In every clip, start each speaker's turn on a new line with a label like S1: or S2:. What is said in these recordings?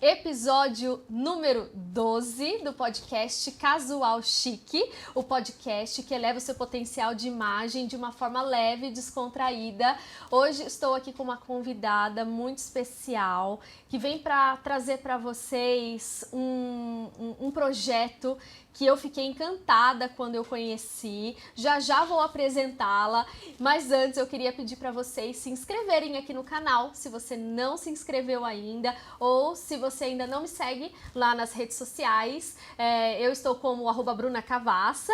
S1: episódio número 12 do podcast Casual Chique, o podcast que eleva o seu potencial de imagem de uma forma leve e descontraída. Hoje estou aqui com uma convidada muito especial que vem para trazer para vocês um projeto que eu fiquei encantada quando eu conheci. Já vou apresentá-la, mas antes eu queria pedir para vocês se inscreverem aqui no canal, se você não se inscreveu ainda, ou se você ainda não me segue lá nas redes sociais. Eu estou como @brunacavassa,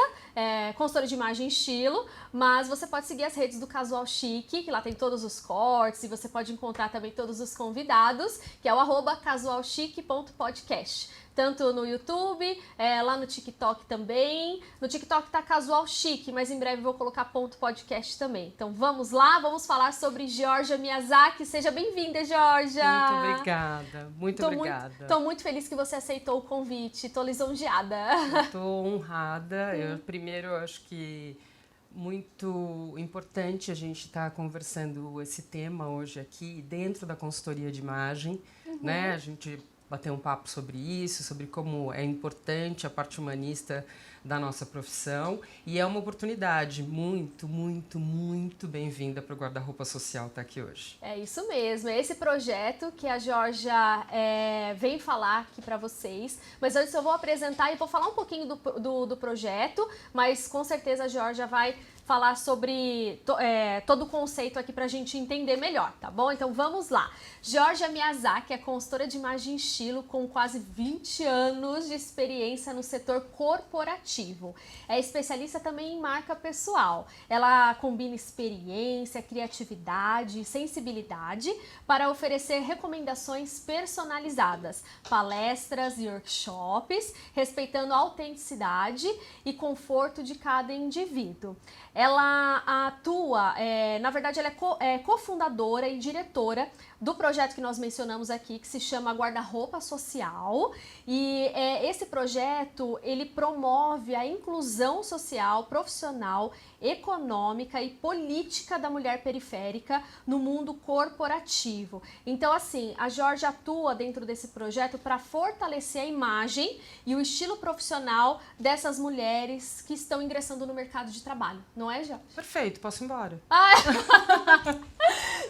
S1: consultora de imagem e estilo, mas você pode seguir as redes do Casual Chique, que lá tem todos os cortes, e você pode encontrar também todos os convidados, que é o @casualchique.podcast. Tanto no YouTube, lá no TikTok também. No TikTok tá Casual Chique, mas em breve vou colocar .podcast também. Então vamos lá, vamos falar sobre Georgia Miyazaki. Seja bem-vinda, Georgia!
S2: Muito obrigada, muito obrigada.
S1: Tô muito feliz que você aceitou o convite, tô lisonjeada.
S2: Eu tô honrada. Eu acho que muito importante a gente estar conversando esse tema hoje aqui dentro da consultoria de imagem, né? A gente bater um papo sobre isso, sobre como é importante a parte humanista da nossa profissão, e é uma oportunidade muito bem-vinda para o Guarda-Roupa Social estar aqui hoje.
S1: É isso mesmo, é esse projeto que a Georgia vem falar aqui para vocês, mas antes eu vou apresentar e vou falar um pouquinho do projeto, mas com certeza a Georgia vai falar sobre todo o conceito aqui pra gente entender melhor, tá bom? Então vamos lá. Georgia Miyazaki é consultora de imagem e estilo com quase 20 anos de experiência no setor corporativo. É especialista também em marca pessoal. Ela combina experiência, criatividade e sensibilidade para oferecer recomendações personalizadas, palestras e workshops, respeitando a autenticidade e conforto de cada indivíduo. Ela atua, na verdade ela é cofundadora e diretora do projeto que nós mencionamos aqui, que se chama Guarda-Roupa Social, e esse projeto ele promove a inclusão social, profissional, econômica e política da mulher periférica no mundo corporativo. Então assim, a Georgia atua dentro desse projeto para fortalecer a imagem e o estilo profissional dessas mulheres que estão ingressando no mercado de trabalho. Não é, Georgia?
S2: Perfeito, posso ir embora.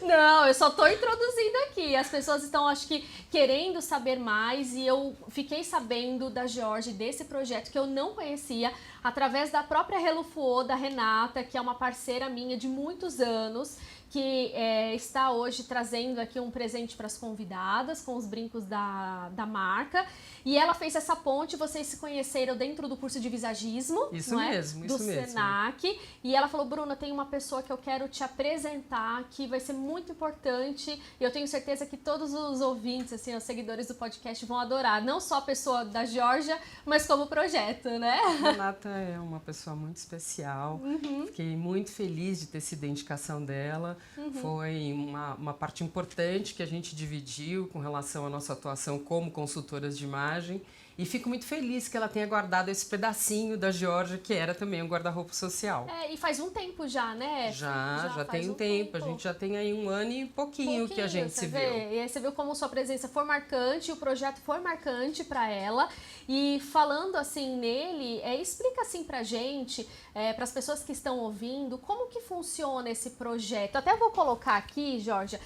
S1: Não, eu só tô introduzindo aqui. As pessoas estão, acho que, querendo saber mais, e eu fiquei sabendo da Georgia, desse projeto que eu não conhecia, através da própria Relufuô, da Renata, que é uma parceira minha de muitos anos, que está hoje trazendo aqui um presente para as convidadas, com os brincos da marca. E ela fez essa ponte, vocês se conheceram dentro do curso de visagismo,
S2: isso
S1: não é?
S2: mesmo,
S1: do
S2: isso mesmo.
S1: Senac. E ela falou, Bruna, tem uma pessoa que eu quero te apresentar, que vai ser muito importante. E eu tenho certeza que todos os ouvintes, assim, os seguidores do podcast vão adorar. Não só a pessoa da Georgia, mas como o projeto, né?
S2: Renata é uma pessoa muito especial. Fiquei muito feliz de ter sido a indicação dela. Foi uma parte importante que a gente dividiu com relação à nossa atuação como consultoras de imagem. E fico muito feliz que ela tenha guardado esse pedacinho da Georgia, que era também um guarda-roupa social.
S1: E faz um tempo já, né?
S2: Já tem um tempo. A gente já tem aí 1 ano e pouquinho que a gente se viu.
S1: E aí você viu como sua presença foi marcante, o projeto foi marcante para ela. E falando assim nele, explica assim pra gente, para as pessoas que estão ouvindo, como que funciona esse projeto. Até vou colocar aqui, Georgia,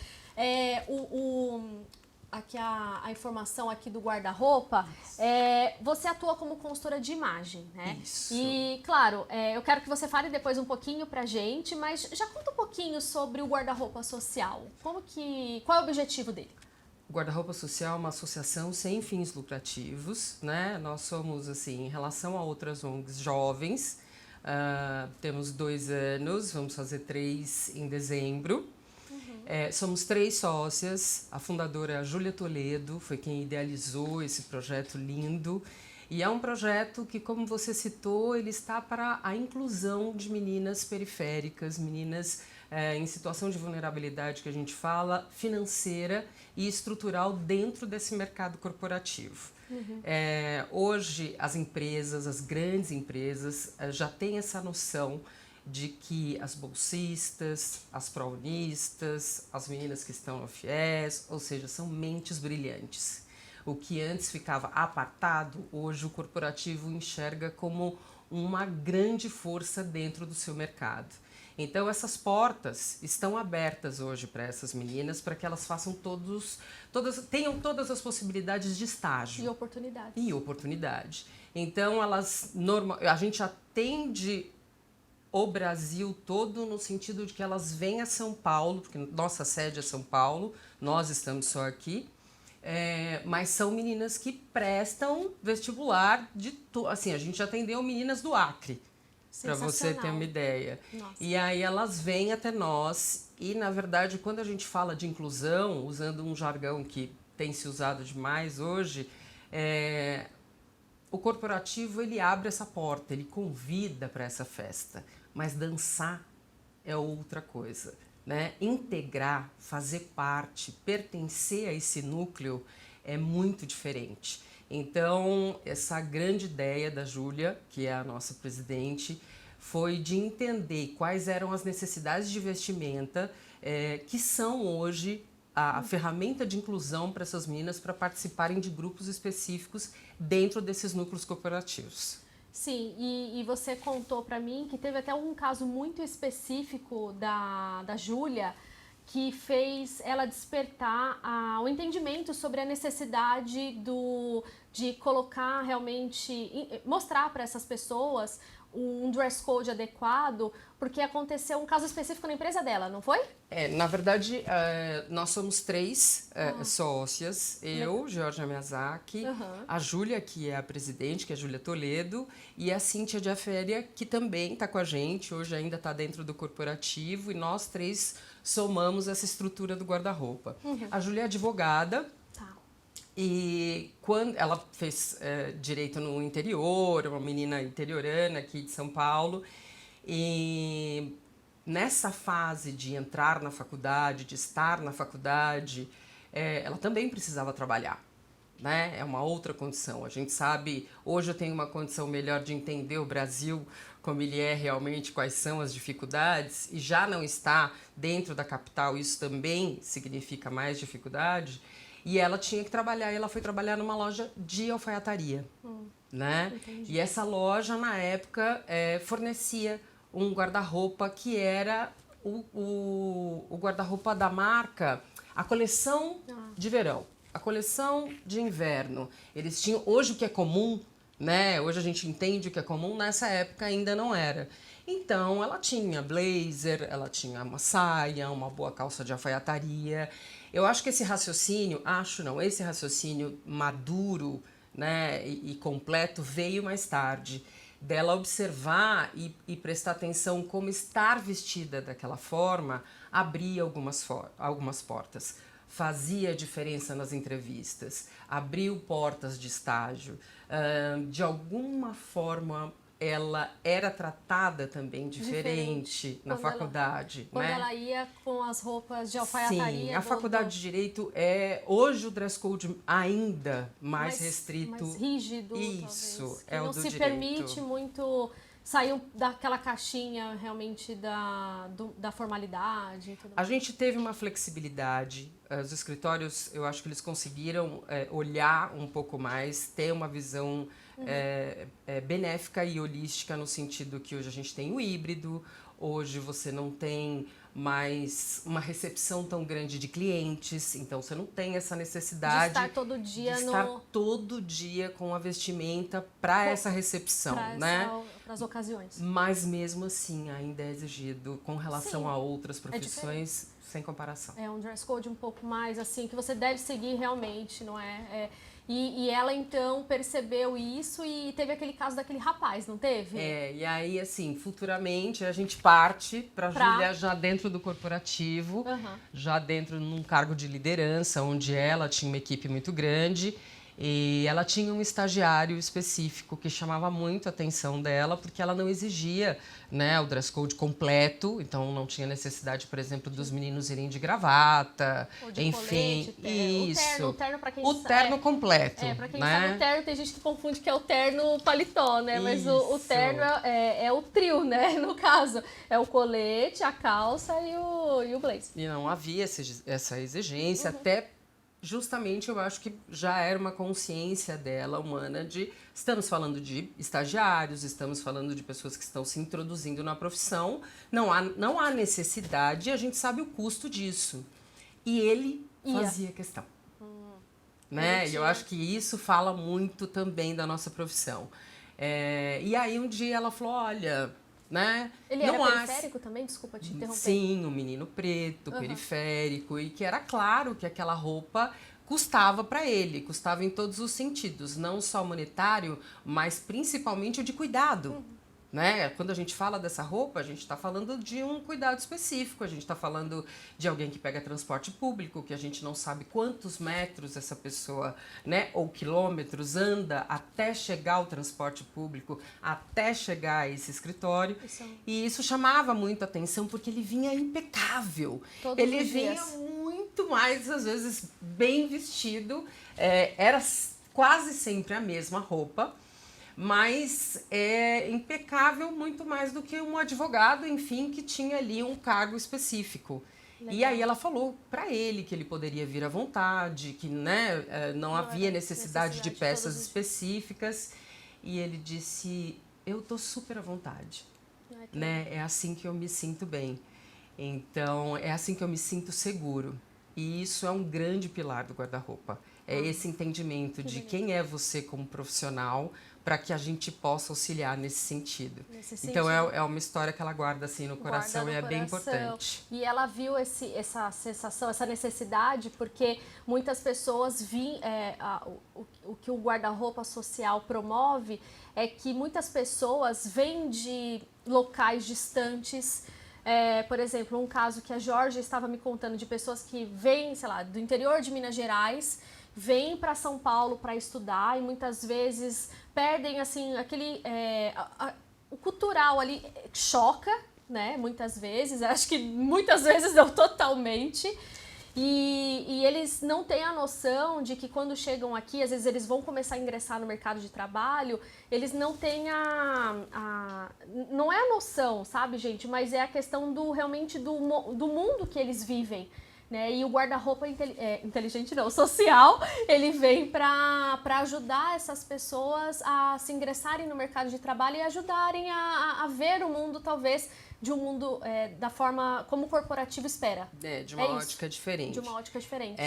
S1: aqui a informação aqui do guarda-roupa, você atua como consultora de imagem, né?
S2: Isso.
S1: E, claro, eu quero que você fale depois um pouquinho pra gente, mas já conta um pouquinho sobre o guarda-roupa social. Qual é o objetivo dele?
S2: O Guarda-Roupa Social é uma associação sem fins lucrativos, né? Nós somos, assim, em relação a outras ONGs jovens, temos 2 anos, vamos fazer 3 em dezembro. Somos 3 sócias, a fundadora é a Júlia Toledo, foi quem idealizou esse projeto lindo. E é um projeto que, como você citou, ele está para a inclusão de meninas periféricas, meninas em situação de vulnerabilidade, que a gente fala, financeira e estrutural dentro desse mercado corporativo. Hoje, as empresas, as grandes empresas, já têm essa noção de que as bolsistas, as pró-unistas, as meninas que estão no FIES, ou seja, são mentes brilhantes. O que antes ficava apartado, hoje o corporativo enxerga como uma grande força dentro do seu mercado. Então essas portas estão abertas hoje para essas meninas, para que elas façam tenham todas as possibilidades de estágio.
S1: E
S2: oportunidade. Então a gente atende o Brasil todo no sentido de que elas vêm a São Paulo, porque nossa sede é São Paulo, nós estamos só aqui, mas são meninas que prestam vestibular assim, a gente atendeu meninas do Acre, para você ter uma ideia.
S1: Nossa.
S2: E aí elas vêm até nós e, na verdade, quando a gente fala de inclusão, usando um jargão que tem se usado demais hoje, o corporativo ele abre essa porta, ele convida para essa festa, mas dançar é outra coisa, né? Integrar, fazer parte, pertencer a esse núcleo é muito diferente. Então, essa grande ideia da Júlia, que é a nossa presidente, foi de entender quais eram as necessidades de vestimenta que são hoje a ferramenta de inclusão para essas meninas para participarem de grupos específicos dentro desses núcleos corporativos.
S1: Sim, e você contou para mim que teve até um caso muito específico da Júlia, que fez ela despertar o entendimento sobre a necessidade de colocar realmente, mostrar para essas pessoas um dress code adequado, porque aconteceu um caso específico na empresa dela, não foi?
S2: Na verdade, nós somos 3 sócias, eu, Georgia Miyazaki, a Júlia, que é a presidente, que é a Júlia Toledo, e a Cíntia de Aféria, que também está com a gente, hoje ainda está dentro do corporativo, e nós 3 somamos essa estrutura do guarda-roupa. A Júlia é advogada, e quando ela fez direito no interior, uma menina interiorana aqui de São Paulo, e nessa fase de entrar na faculdade, de estar na faculdade, ela também precisava trabalhar, né? É uma outra condição. A gente sabe, hoje eu tenho uma condição melhor de entender o Brasil como ele é realmente, quais são as dificuldades, e já não está dentro da capital, isso também significa mais dificuldade. E ela tinha que trabalhar, e ela foi trabalhar numa loja de alfaiataria, né?
S1: Entendi.
S2: E essa loja, na época, fornecia um guarda-roupa que era o guarda-roupa da marca, a coleção de verão, a coleção de inverno. Eles tinham, hoje o que é comum, né? Hoje a gente entende o que é comum, nessa época ainda não era. Então, ela tinha blazer, ela tinha uma saia, uma boa calça de alfaiataria. Eu acho que esse raciocínio, esse raciocínio maduro, né, e completo veio mais tarde, dela observar e prestar atenção como estar vestida daquela forma abria algumas portas, fazia diferença nas entrevistas, abriu portas de estágio, de alguma forma ela era tratada também diferente na faculdade.
S1: Quando ela ia com as roupas de alfaiataria.
S2: Sim, a faculdade de Direito hoje o dress code ainda mais restrito.
S1: Mais rígido,
S2: isso,
S1: talvez.
S2: é o
S1: não
S2: do
S1: se
S2: direito.
S1: Permite muito sair daquela caixinha realmente da formalidade e tudo mais.
S2: A gente teve uma flexibilidade, os escritórios, eu acho que eles conseguiram olhar um pouco mais, ter uma visão benéfica e holística, no sentido que hoje a gente tem o híbrido, hoje você não tem mais uma recepção tão grande de clientes, então você não tem essa necessidade
S1: de estar
S2: todo dia com a vestimenta para essa recepção, né?
S1: Para as ocasiões.
S2: Mas mesmo assim ainda é exigido com relação a outras profissões, sem comparação.
S1: É um dress code um pouco mais assim, que você deve seguir realmente, não é? E ela então percebeu isso e teve aquele caso daquele rapaz, não teve?
S2: E aí assim, futuramente a gente parte para Júlia já dentro do corporativo, já dentro num cargo de liderança, onde ela tinha uma equipe muito grande. E ela tinha um estagiário específico que chamava muito a atenção dela, porque ela não exigia, né, o dress code completo, então não tinha necessidade, por exemplo, dos meninos irem de gravata,
S1: ou de
S2: enfim,
S1: colete,
S2: isso.
S1: O terno para quem
S2: o terno completo.
S1: Para quem
S2: né?
S1: sabe o terno, tem gente que confunde que é o terno paletó, né? Mas o terno é o trio, né? No caso, é o colete, a calça e o blazer.
S2: E não havia essa exigência, até justamente eu acho que já era uma consciência dela, humana, de estamos falando de estagiários, estamos falando de pessoas que estão se introduzindo na profissão, não há necessidade, a gente sabe o custo disso. E ele fazia questão. Né? E eu acho que isso fala muito também da nossa profissão. E aí um dia ela falou, olha, né?
S1: Ele era periférico também? Desculpa te interromper.
S2: Sim, um menino preto, periférico, e que era claro que aquela roupa custava para ele, custava em todos os sentidos, não só monetário, mas principalmente o de cuidado. Né? Quando a gente fala dessa roupa, a gente está falando de um cuidado específico, a gente está falando de alguém que pega transporte público, que a gente não sabe quantos metros essa pessoa, né, ou quilômetros anda até chegar ao transporte público, até chegar a esse escritório. E isso chamava muito a atenção porque ele vinha impecável. Ele vinha muito mais, às vezes, bem vestido, era quase sempre a mesma roupa, mas é impecável muito mais do que um advogado, enfim, que tinha ali um cargo específico. Legal. E aí ela falou para ele que ele poderia vir à vontade, que né, não havia necessidade de peças específicas. E ele disse, eu tô super à vontade, né? É assim que eu me sinto bem. Então, é assim que eu me sinto seguro. E isso é um grande pilar do guarda-roupa. É esse entendimento de quem é você como profissional, para que a gente possa auxiliar nesse sentido. Então é uma história que ela guarda assim no coração e é bem importante.
S1: E ela viu essa sensação, essa necessidade, porque muitas pessoas o que o guarda-roupa social promove é que muitas pessoas vêm de locais distantes. Por exemplo, um caso que a Georgia estava me contando de pessoas que vêm, sei lá, do interior de Minas Gerais, vêm para São Paulo para estudar e muitas vezes perdem assim aquele o cultural ali choca, né? Muitas vezes, acho que muitas vezes não totalmente. E eles não têm a noção de que quando chegam aqui, às vezes eles vão começar a ingressar no mercado de trabalho, eles não têm não é a noção, sabe, gente? Mas é a questão realmente do mundo que eles vivem. Né? E o guarda-roupa inteligente não, social, ele vem para ajudar essas pessoas a se ingressarem no mercado de trabalho e ajudarem a ver o mundo, talvez, de um mundo da forma como o corporativo espera.
S2: De uma ótica diferente.
S1: De uma ótica diferente.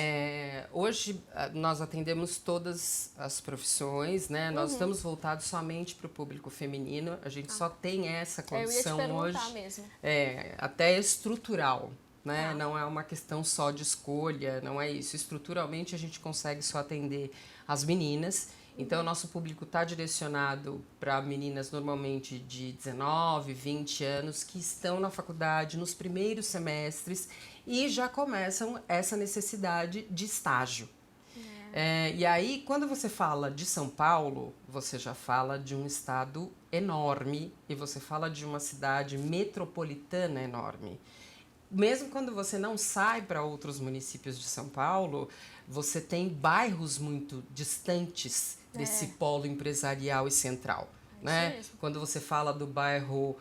S2: Hoje, nós atendemos todas as profissões, né? Nós estamos voltados somente para o público feminino, a gente só tem essa condição hoje.
S1: Eu ia te perguntar mesmo.
S2: Até estrutural. Né? Não é uma questão só de escolha, não é isso. Estruturalmente, a gente consegue só atender as meninas. Então, o nosso público está direcionado para meninas normalmente de 19, 20 anos que estão na faculdade nos primeiros semestres e já começam essa necessidade de estágio. E aí, quando você fala de São Paulo, você já fala de um estado enorme e você fala de uma cidade metropolitana enorme. Mesmo quando você não sai para outros municípios de São Paulo, você tem bairros muito distantes desse polo empresarial e central. Né? Quando você fala do bairro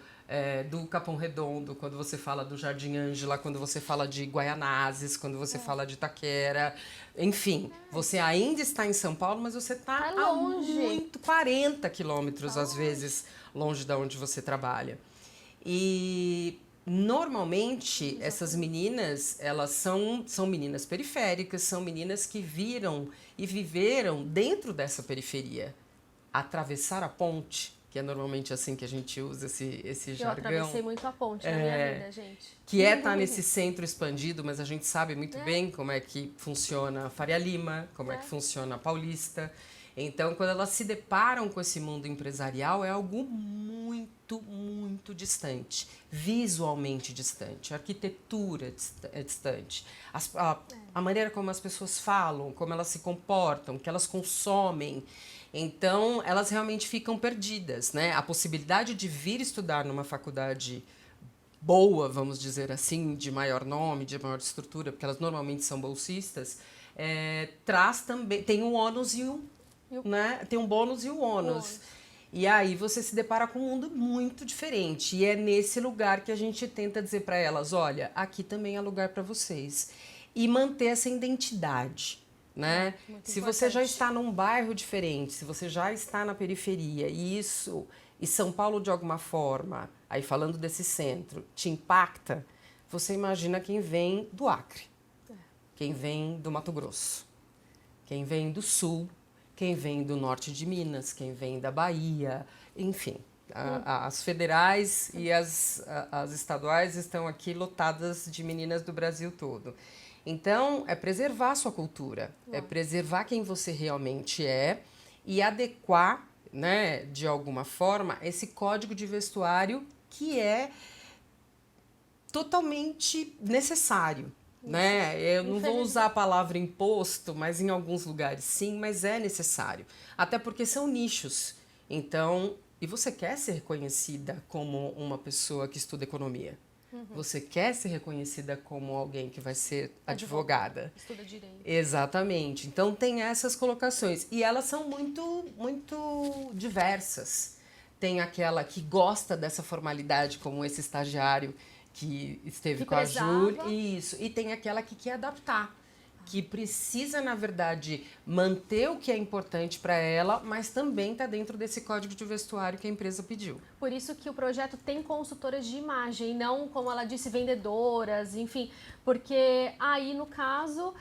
S2: do Capão Redondo, quando você fala do Jardim Ângela, quando você fala de Guaianazes, quando você fala de Itaquera, enfim, você ainda está em São Paulo, mas você está a muito 40 quilômetros, às vezes, longe de onde você trabalha. E normalmente, essas meninas, elas são meninas periféricas, são meninas que viram e viveram dentro dessa periferia. Atravessar a ponte, que é normalmente assim que a gente usa esse jargão.
S1: Eu atravessei muito a ponte na minha vida, gente.
S2: Que estar nesse centro expandido, mas a gente sabe muito bem como é que funciona a Faria Lima, como é que funciona a Paulista. Então, quando elas se deparam com esse mundo empresarial, é algo muito, muito distante, visualmente distante. A arquitetura é distante. A maneira como as pessoas falam, como elas se comportam, que elas consomem. Então, elas realmente ficam perdidas, né? A possibilidade de vir estudar numa faculdade boa, vamos dizer assim, de maior nome, de maior estrutura, porque elas normalmente são bolsistas, traz também, tem um ônus e né? Tem um bônus e um ônus. E aí você se depara com um mundo muito diferente. E é nesse lugar que a gente tenta dizer para elas, olha, aqui também é lugar para vocês. E manter essa identidade. né?
S1: Muito
S2: Se você já
S1: importante.
S2: está num bairro diferente, se você já está na periferia e São Paulo de alguma forma, aí falando desse centro, te impacta, você imagina quem vem do Acre, quem vem do Mato Grosso, quem vem do Sul, quem vem do norte de Minas, quem vem da Bahia, enfim. As federais e as estaduais estão aqui lotadas de meninas do Brasil todo. Então, é preservar a sua cultura, é preservar quem você realmente é e adequar, né, de alguma forma, esse código de vestuário que é totalmente necessário. Né? Eu não vou usar a palavra imposto, mas em alguns lugares sim, mas é necessário. Até porque são nichos. Então, e você quer ser reconhecida como uma pessoa que estuda economia? Você quer ser reconhecida como alguém que vai ser advogada?
S1: Estuda direito.
S2: Exatamente. Então tem essas colocações e elas são muito diversas. Tem aquela que gosta dessa formalidade, como esse estagiário que esteve
S1: Que
S2: com a Júlia,
S1: prezava.
S2: isso. E tem aquela que quer adaptar, que precisa, na verdade, manter o que é importante para ela, mas também está dentro desse código de vestuário que a empresa pediu.
S1: Por isso que o projeto tem consultoras de imagem, não, como ela disse, vendedoras, enfim, porque aí, no caso,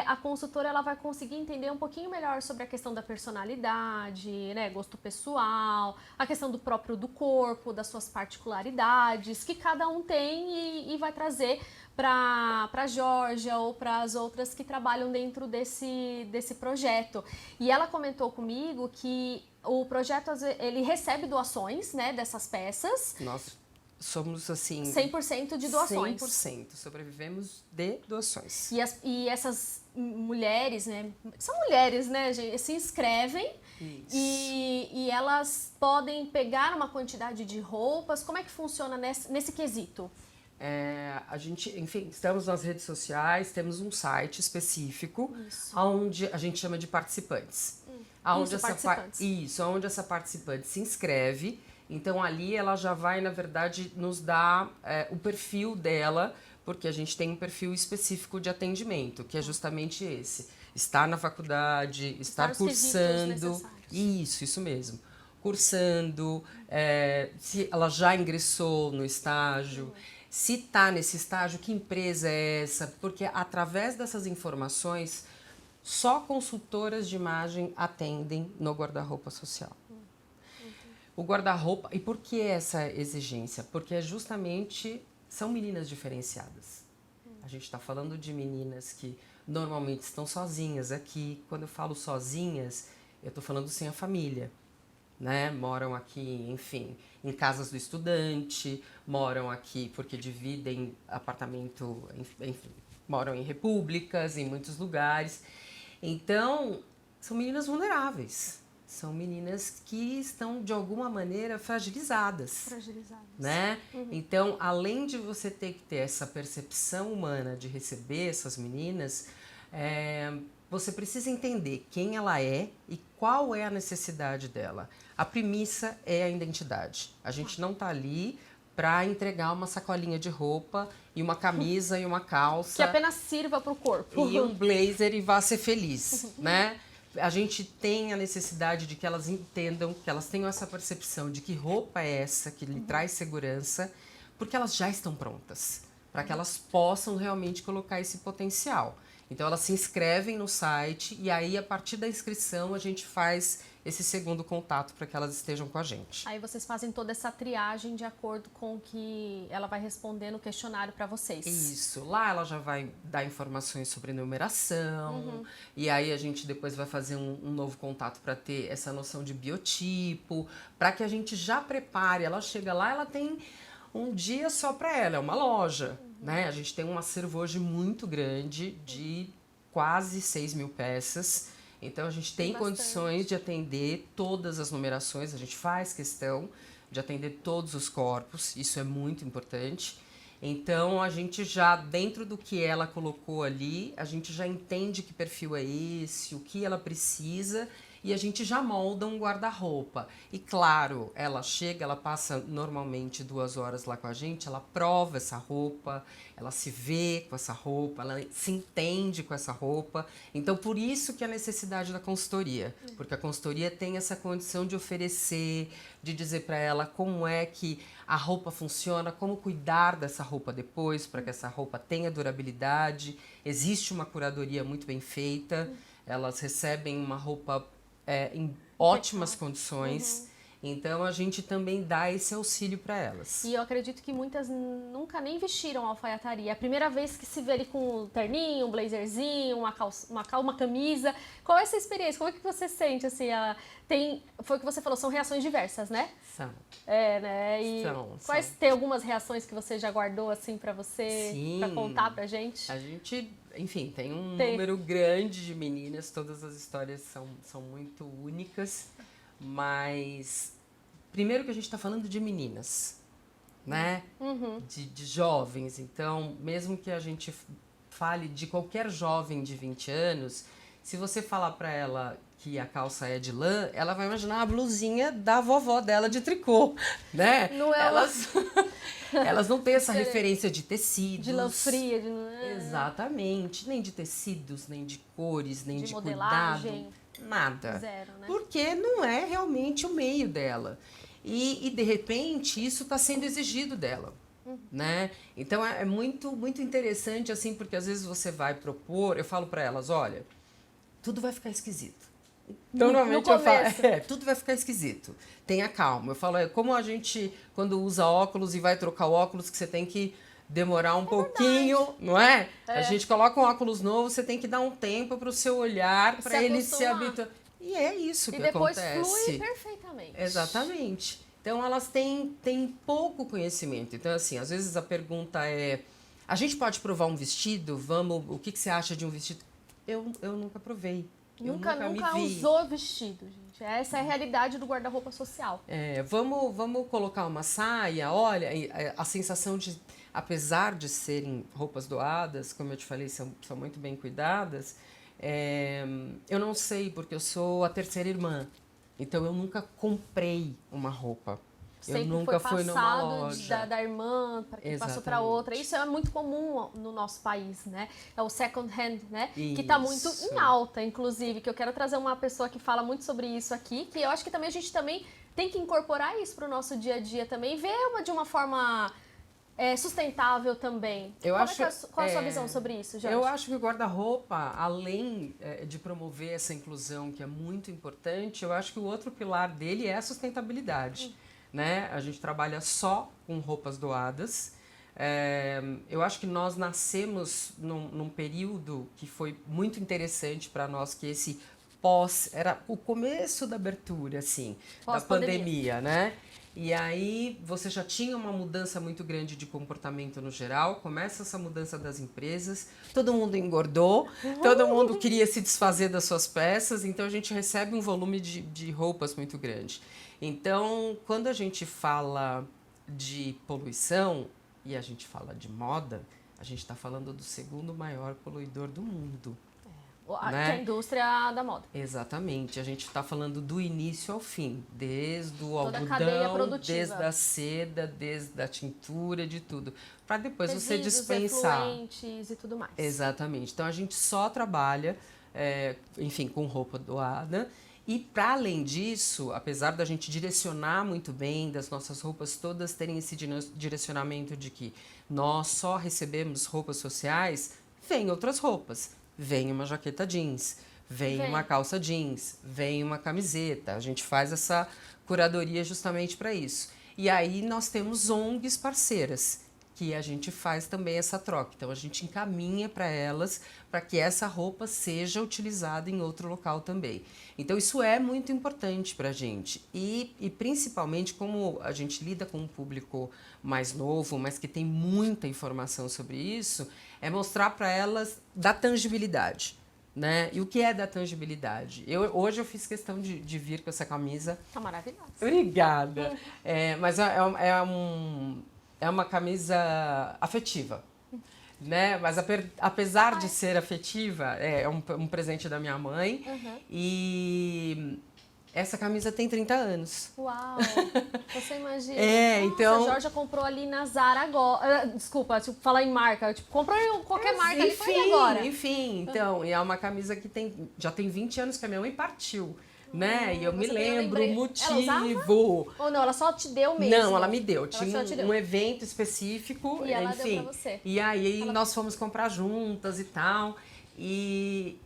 S1: a consultora ela vai conseguir entender um pouquinho melhor sobre a questão da personalidade, né, gosto pessoal, a questão do próprio do corpo, das suas particularidades, que cada um tem e vai trazer para a Georgia ou para as outras que trabalham dentro desse projeto. E ela comentou comigo que o projeto ele recebe doações, né, dessas peças.
S2: Nós somos assim
S1: 100% de doações.
S2: 100%, sobrevivemos de doações.
S1: E essas mulheres, né, são mulheres, né, gente, se inscrevem e elas podem pegar uma quantidade de roupas. Como é que funciona nesse quesito?
S2: A gente, enfim, estamos nas redes sociais, temos um site específico, onde a gente chama de participantes. Onde onde essa participante se inscreve. Então ali ela já vai, na verdade, nos dar o perfil dela, porque a gente tem um perfil específico de atendimento, que é justamente esse. Estar na faculdade, estar cursando. Isso mesmo. Cursando, se ela já ingressou no estágio. Se está nesse estágio, que empresa é essa? Porque através dessas informações, só consultoras de imagem atendem no guarda-roupa social. O guarda-roupa, e por que essa exigência? Porque justamente são meninas diferenciadas. A gente está falando de meninas que normalmente estão sozinhas aqui. Quando eu falo sozinhas, eu estou falando sem a família. Né? Moram aqui, enfim, em casas do estudante, moram aqui porque dividem apartamento, enfim, moram em repúblicas, em muitos lugares. Então, são meninas vulneráveis, são meninas que estão, de alguma maneira, fragilizadas. Né? Então, além de você ter que ter essa percepção humana de receber essas meninas, você precisa entender quem ela é e qual é a necessidade dela. A premissa é a identidade. A gente não está ali para entregar uma sacolinha de roupa e uma camisa e uma calça.
S1: Que apenas sirva para o corpo.
S2: E um blazer e vá ser feliz, né? A gente tem a necessidade de que elas entendam, que elas tenham essa percepção de que roupa é essa que lhe traz segurança, porque elas já estão prontas, para que elas possam realmente colocar esse potencial. Então elas se inscrevem no site e aí a partir da inscrição a gente faz esse segundo contato para que elas estejam com a gente.
S1: Aí vocês fazem toda essa triagem de acordo com o que ela vai responder no questionário para vocês.
S2: Isso. Lá ela já vai dar informações sobre numeração e aí a gente depois vai fazer um novo contato para ter essa noção de biotipo, para que a gente já prepare. Ela chega lá, ela tem um dia só para ela, é uma loja. Né? A gente tem um acervo hoje muito grande de quase 6.000 peças. Então, a gente tem condições de atender todas as numerações. A gente faz questão de atender todos os corpos. Isso é muito importante. Então, a gente já, dentro do que ela colocou ali, a gente já entende que perfil é esse, o que ela precisa. e a gente já molda um guarda-roupa. E claro, ela chega, ela passa normalmente 2 horas lá com a gente, ela prova essa roupa, ela se vê com essa roupa, ela se entende com essa roupa. Então, por isso que a necessidade da consultoria, porque a consultoria tem essa condição de oferecer, de dizer para ela como é que a roupa funciona, como cuidar dessa roupa depois, para que essa roupa tenha durabilidade. Existe uma curadoria muito bem feita, elas recebem uma roupa em ótimas condições, então a gente também dá esse auxílio para elas.
S1: E eu acredito que muitas nunca nem vestiram alfaiataria. É a primeira vez que se vê ele com um terninho, um blazerzinho, uma camisa. Qual é essa experiência? Como é que você sente, assim, foi o que você falou, são reações diversas, né?
S2: São.
S1: Né? E
S2: são.
S1: Tem algumas reações que você já guardou, assim, pra você,
S2: Sim.
S1: pra contar pra gente?
S2: A gente, enfim, tem um número grande de meninas, todas as histórias são muito únicas, mas primeiro que a gente está falando de meninas, né? De jovens, então mesmo que a gente fale de qualquer jovem de 20 anos, se você falar para ela que a calça é de lã, ela vai imaginar a blusinha da vovó dela de tricô, né?
S1: Não é
S2: Elas não têm essa referência de tecidos.
S1: De lã fria.
S2: Exatamente. Nem de tecidos, nem de cores, nem de
S1: modelagem.
S2: Cuidado. Nada.
S1: Zero, né?
S2: Porque não é realmente o meio dela. E de repente, isso está sendo exigido dela. Né? Então, é muito, muito interessante, assim, porque às vezes você vai propor, eu falo para elas, olha, tudo vai ficar esquisito. Normalmente eu falo, tudo vai ficar esquisito. Tenha calma. Eu falo, como a gente, quando usa óculos e vai trocar o óculos, que você tem que demorar um pouquinho, verdade. Não é? A gente coloca um óculos novo, você tem que dar um tempo para o seu olhar, para ele se habituar. E é isso que acontece.
S1: E depois flui perfeitamente.
S2: Exatamente. Então, elas têm pouco conhecimento. Então, assim, às vezes a pergunta é, a gente pode provar um vestido? O que você acha de um vestido? Eu nunca provei.
S1: Nunca usou vestido, gente. Essa é a realidade do guarda-roupa social.
S2: Vamos colocar uma saia. Olha, a sensação de, apesar de serem roupas doadas, como eu te falei, são muito bem cuidadas, eu não sei, porque eu sou a terceira irmã. Então, eu nunca comprei uma roupa.
S1: Sempre
S2: eu nunca
S1: fui
S2: numa loja.
S1: Da irmã, para que passou para outra. Isso é muito comum no nosso país, né? É o second hand, né?
S2: Isso.
S1: Que está muito em alta, inclusive. Que eu quero trazer uma pessoa que fala muito sobre isso aqui. Que eu acho que também a gente também tem que incorporar isso para o nosso dia a dia também. Ver de uma forma sustentável também. Qual é a sua visão sobre isso, Jorge?
S2: Eu acho que o guarda-roupa, além de promover essa inclusão, que é muito importante, eu acho que o outro pilar dele é a sustentabilidade. Né? A gente trabalha só com roupas doadas. Eu acho que nós nascemos num período que foi muito interessante para nós, que esse era o começo da abertura, assim, da pandemia, né? E aí você já tinha uma mudança muito grande de comportamento no geral, começa essa mudança das empresas, todo mundo engordou, todo mundo queria se desfazer das suas peças, então a gente recebe um volume de roupas muito grande. Então, quando a gente fala de poluição e a gente fala de moda, a gente está falando do segundo maior poluidor do mundo.
S1: Que é a indústria da moda.
S2: Exatamente. A gente está falando do início ao fim, desde o
S1: toda algodão,
S2: desde a seda, desde a tintura, de tudo. Para depois você
S1: Resíduos,
S2: dispensar.
S1: Efluentes e tudo mais.
S2: Exatamente. Então, a gente só trabalha, enfim, com roupa doada. E, para além disso, apesar da gente direcionar muito bem, das nossas roupas todas terem esse direcionamento de que nós só recebemos roupas sociais, vem outras roupas. Vem uma jaqueta jeans, vem uma calça jeans, vem uma camiseta. A gente faz essa curadoria justamente para isso. E aí nós temos ONGs parceiras, que a gente faz também essa troca. Então, a gente encaminha para elas para que essa roupa seja utilizada em outro local também. Então, isso é muito importante para a gente. E principalmente, como a gente lida com um público mais novo, mas que tem muita informação sobre isso, é mostrar para elas da tangibilidade. Né? E o que é da tangibilidade? Hoje eu fiz questão de vir com essa camisa.
S1: Tá maravilhosa.
S2: Obrigada. Mas é uma camisa afetiva. né? Mas apesar de ser afetiva, é um presente da minha mãe. E essa camisa tem 30 anos.
S1: Uau! Você imagina?
S2: Nossa, então...
S1: A Georgia comprou ali na Zara agora. Desculpa, tipo, falar em marca. Tipo, comprou em qualquer marca ali, foi agora.
S2: Enfim, então, e é uma camisa que já tem 20 anos que a minha mãe partiu. Né? E eu me lembro o motivo.
S1: Ou não, ela só te deu mesmo?
S2: Não, ela me deu. Tinha um evento específico.
S1: E ela deu pra você.
S2: E aí nós fomos comprar juntas e tal. E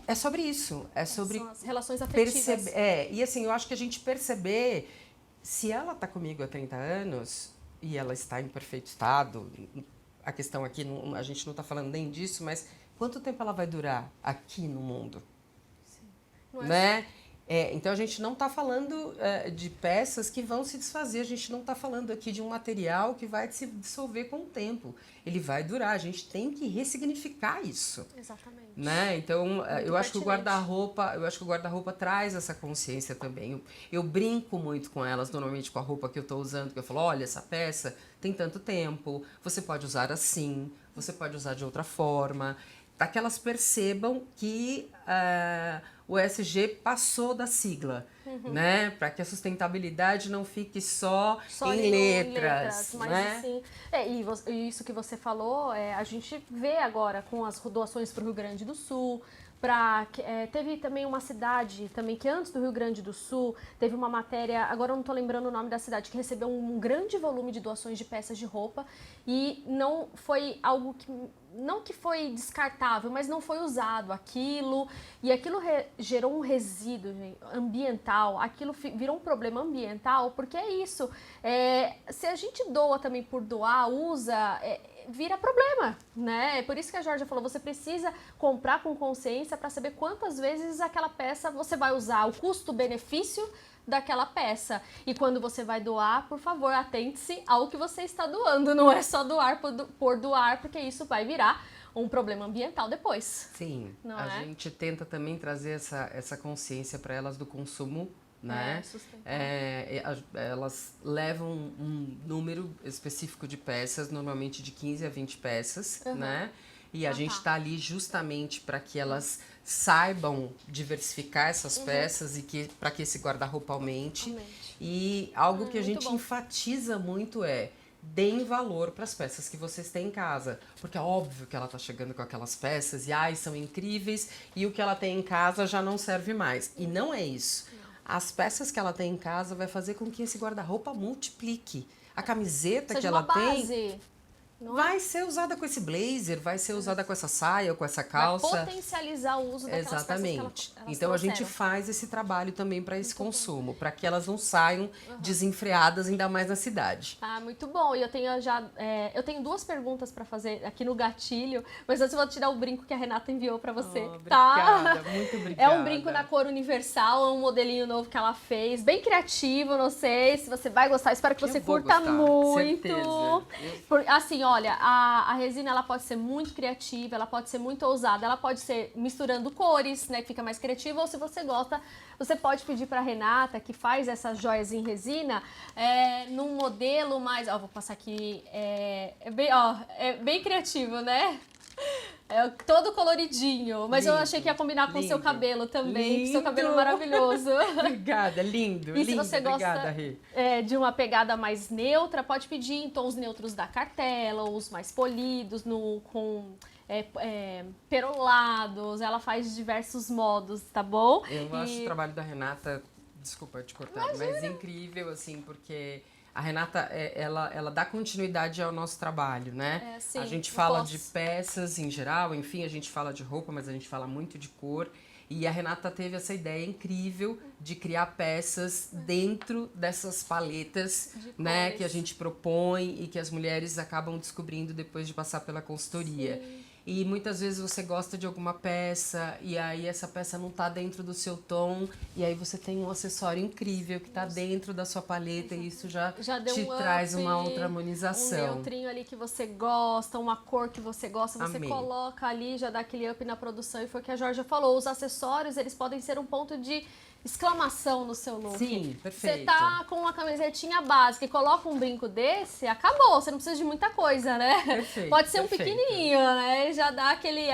S2: é sobre isso. É sobre
S1: são as relações afetivas.
S2: E assim, eu acho que a gente perceber, se ela tá comigo há 30 anos e ela está em perfeito estado, a questão aqui, a gente não tá falando nem disso, mas quanto tempo ela vai durar aqui no mundo?
S1: Sim. Não é
S2: né? Assim. Então a gente não está falando de peças que vão se desfazer, a gente não está falando aqui de um material que vai se dissolver com o tempo. Ele vai durar, a gente tem que ressignificar isso.
S1: Exatamente.
S2: Né? Então eu acho que o guarda-roupa traz essa consciência também. Eu brinco muito com elas, normalmente com a roupa que eu estou usando, que eu falo, olha, essa peça tem tanto tempo, você pode usar assim, você pode usar de outra forma, para que elas percebam que o ESG passou da sigla, né? Para que a sustentabilidade não fique só em letras,
S1: mas
S2: né?
S1: Assim, e isso que você falou, a gente vê agora com as doações para o Rio Grande do Sul. Teve também uma cidade também que antes do Rio Grande do Sul teve uma matéria, agora eu não estou lembrando o nome da cidade, que recebeu um grande volume de doações de peças de roupa e não foi algo que, não que foi descartável, mas não foi usado aquilo, e aquilo gerou um resíduo ambiental, aquilo virou um problema ambiental, porque é isso, se a gente doa também por doar, usa... vira problema, né? É por isso que a Georgia falou, você precisa comprar com consciência para saber quantas vezes aquela peça você vai usar, o custo-benefício daquela peça. E quando você vai doar, por favor, atente-se ao que você está doando, não é só doar por doar, porque isso vai virar um problema ambiental depois.
S2: Sim, gente tenta também trazer essa consciência para elas do consumo, né? Elas levam um número específico de peças, normalmente de 15 a 20 peças, né? E a gente está ali justamente para que elas saibam diversificar essas peças e para que esse guarda-roupa aumente. E algo que a gente enfatiza muito deem valor para as peças que vocês têm em casa. Porque é óbvio que ela está chegando com aquelas peças e são incríveis e o que ela tem em casa já não serve mais. E não é isso. As peças que ela tem em casa vai fazer com que esse guarda-roupa multiplique. A camiseta que ela tem vai ser usada com esse blazer, vai ser usada com essa saia, com essa calça.
S1: Vai potencializar o uso daquelas
S2: Exatamente.
S1: peças que elas
S2: então a gente faz esse trabalho também para esse consumo, para que elas não saiam desenfreadas, ainda mais na cidade.
S1: Muito bom. E eu tenho eu tenho duas perguntas para fazer aqui no gatilho, mas antes eu vou tirar o brinco que a Renata enviou para você.
S2: Obrigada, muito obrigada.
S1: É um brinco na cor universal, é um modelinho novo que ela fez, bem criativo, não sei se você vai gostar, espero que você curta muito.
S2: Certeza.
S1: Assim, olha, a resina ela pode ser muito criativa, ela pode ser muito ousada, ela pode ser misturando cores, né, que fica mais criativa, ou se você gosta, você pode pedir para a Renata, que faz essas joias em resina, num modelo mais, vou passar aqui, é bem criativo, né? Todo coloridinho, mas lindo, eu achei que ia combinar com o seu cabelo também, seu cabelo é maravilhoso.
S2: Obrigada, lindo,
S1: e se você
S2: obrigada,
S1: gosta de uma pegada mais neutra, pode pedir em tons neutros da cartela, ou os mais polidos, com perolados, ela faz diversos modos, tá bom?
S2: Eu acho o trabalho da Renata, desculpa te cortar, mas incrível, assim, porque... A Renata, ela dá continuidade ao nosso trabalho, né?
S1: Sim,
S2: a gente fala de peças em geral, enfim, a gente fala de roupa, mas a gente fala muito de cor. E a Renata teve essa ideia incrível de criar peças dentro dessas paletas, né? Que a gente propõe e que as mulheres acabam descobrindo depois de passar pela consultoria. Sim. E muitas vezes você gosta de alguma peça e aí essa peça não tá dentro do seu tom e aí você tem um acessório incrível que tá dentro da sua paleta e isso já te traz uma outra harmonização.
S1: Um neutrinho ali que você gosta, uma cor que você gosta, você coloca ali, já dá aquele up na produção e foi o que a Georgia falou, os acessórios eles podem ser um ponto de exclamação no seu look.
S2: Sim, perfeito.
S1: Você tá com uma camisetinha básica e coloca um brinco desse, acabou. Você não precisa de muita coisa, né?
S2: Perfeito,
S1: Pode ser um
S2: perfeito.
S1: pequenininho, né? Já dá aquele,